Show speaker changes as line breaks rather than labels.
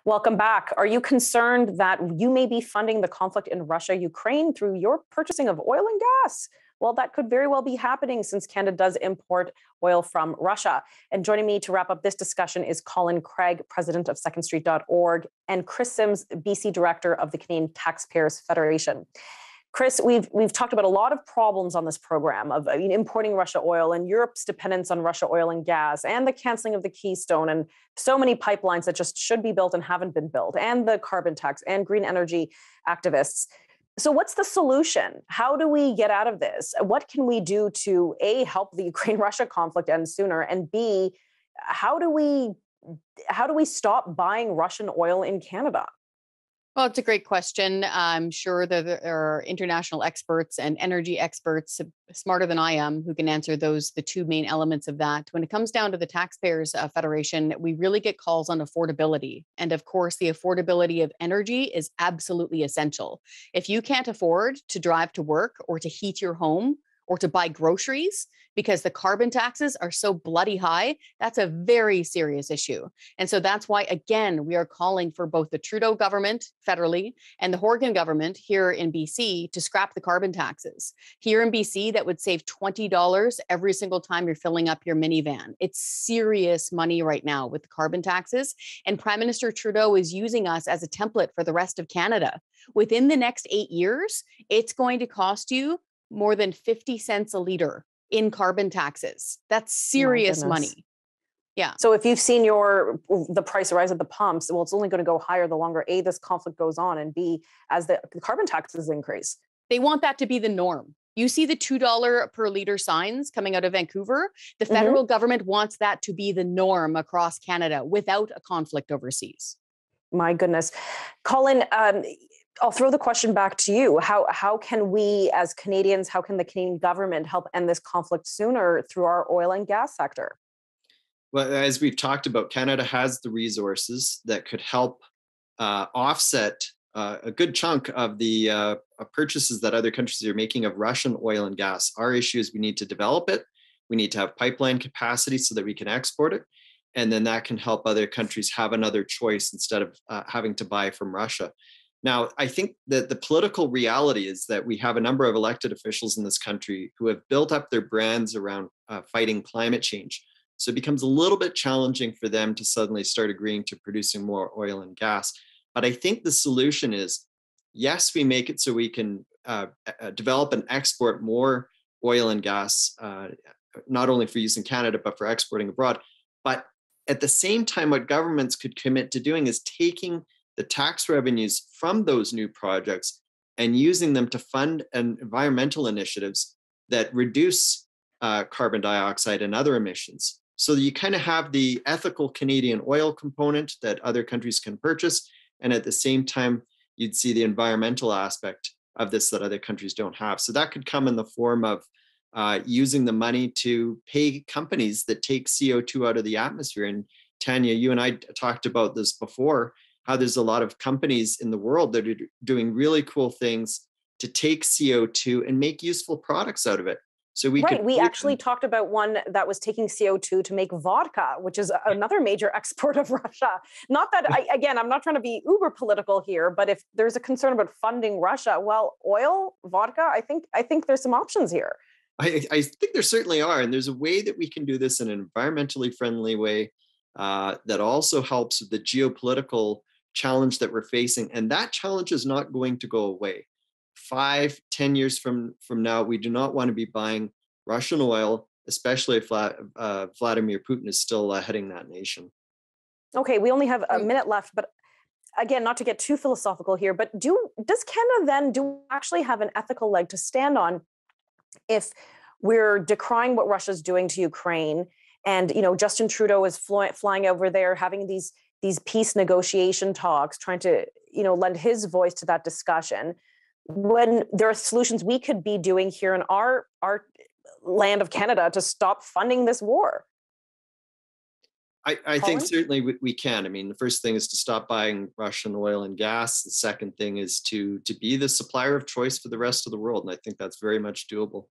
Welcome back. Are you concerned that you may be funding the conflict in Russia, Ukraine through your purchasing of oil and gas? Well, that could very well be happening since Canada does import oil from Russia. And joining me to wrap up this discussion is Colin Craig, president of secondstreet.org, and Kris Sims, BC director of the Canadian Taxpayers Federation. Kris, we've talked about a lot of problems on this program of importing Russia oil and Europe's dependence on Russia oil and gas, and the canceling of the Keystone, and so many pipelines that just should be built and haven't been built, and the carbon tax and green energy activists. So what's the solution? How do we get out of this? What can we do to A, help the Ukraine-Russia conflict end sooner, and B, how do we stop buying Russian oil in Canada?
Well, it's a great question. I'm sure that there are international experts and energy experts smarter than I am who can answer the two main elements of that. When it comes down to the Taxpayers Federation, we really get calls on affordability. And of course, the affordability of energy is absolutely essential. If you can't afford to drive to work or to heat your home or to buy groceries because the carbon taxes are so bloody high, that's a very serious issue. And so that's why, again, we are calling for both the Trudeau government federally and the Horgan government here in BC to scrap the carbon taxes. Here in BC, that would save $20 every single time you're filling up your minivan. It's serious money right now with the carbon taxes. And Prime Minister Trudeau is using us as a template for the rest of Canada. Within the next 8 years, it's going to cost you more than 50 cents a liter in carbon taxes. That's serious money. Yeah.
So if you've seen the price rise at the pumps, well, it's only going to go higher the longer A, this conflict goes on, and B, as the carbon taxes increase.
They want that to be the norm. You see the $2 per liter signs coming out of Vancouver. The federal government wants that to be the norm across Canada without a conflict overseas.
My goodness. Colin, I'll throw the question back to you. How can we as Canadians, how can the Canadian government help end this conflict sooner through our oil and gas sector?
Well, as we've talked about, Canada has the resources that could help offset a good chunk of the purchases that other countries are making of Russian oil and gas. Our issue is we need to develop it. We need to have pipeline capacity so that we can export it. And then that can help other countries have another choice instead of having to buy from Russia. Now, I think that the political reality is that we have a number of elected officials in this country who have built up their brands around fighting climate change. So it becomes a little bit challenging for them to suddenly start agreeing to producing more oil and gas. But I think the solution is, yes, we make it so we can develop and export more oil and gas, not only for use in Canada, but for exporting abroad. But at the same time, what governments could commit to doing is taking the tax revenues from those new projects and using them to fund environmental initiatives that reduce carbon dioxide and other emissions. So you kind of have the ethical Canadian oil component that other countries can purchase. And at the same time, you'd see the environmental aspect of this that other countries don't have. So that could come in the form of using the money to pay companies that take CO2 out of the atmosphere. And Tanya, you and I talked about this before, how there's a lot of companies in the world that are doing really cool things to take CO2 and make useful products out of it. So we
actually talked about one that was taking CO2 to make vodka, which is another major export of Russia. Not that, I'm not trying to be uber political here, but if there's a concern about funding Russia, well, oil, vodka, I think there's some options here.
I think there certainly are. And there's a way that we can do this in an environmentally friendly way that also helps with the geopolitical challenge that we're facing. And that challenge is not going to go away. 5-10 years from now, we do not want to be buying Russian oil, especially if Vladimir Putin is still heading that nation.
Okay, we only have a minute left, but again, not to get too philosophical here, but does Canada then actually have an ethical leg to stand on if we're decrying what Russia's doing to Ukraine, and Justin Trudeau is flying over there having these peace negotiation talks, trying to lend his voice to that discussion, when there are solutions we could be doing here in our land of Canada to stop funding this war?
I think certainly we can. I mean, the first thing is to stop buying Russian oil and gas. The second thing is to be the supplier of choice for the rest of the world. And I think that's very much doable.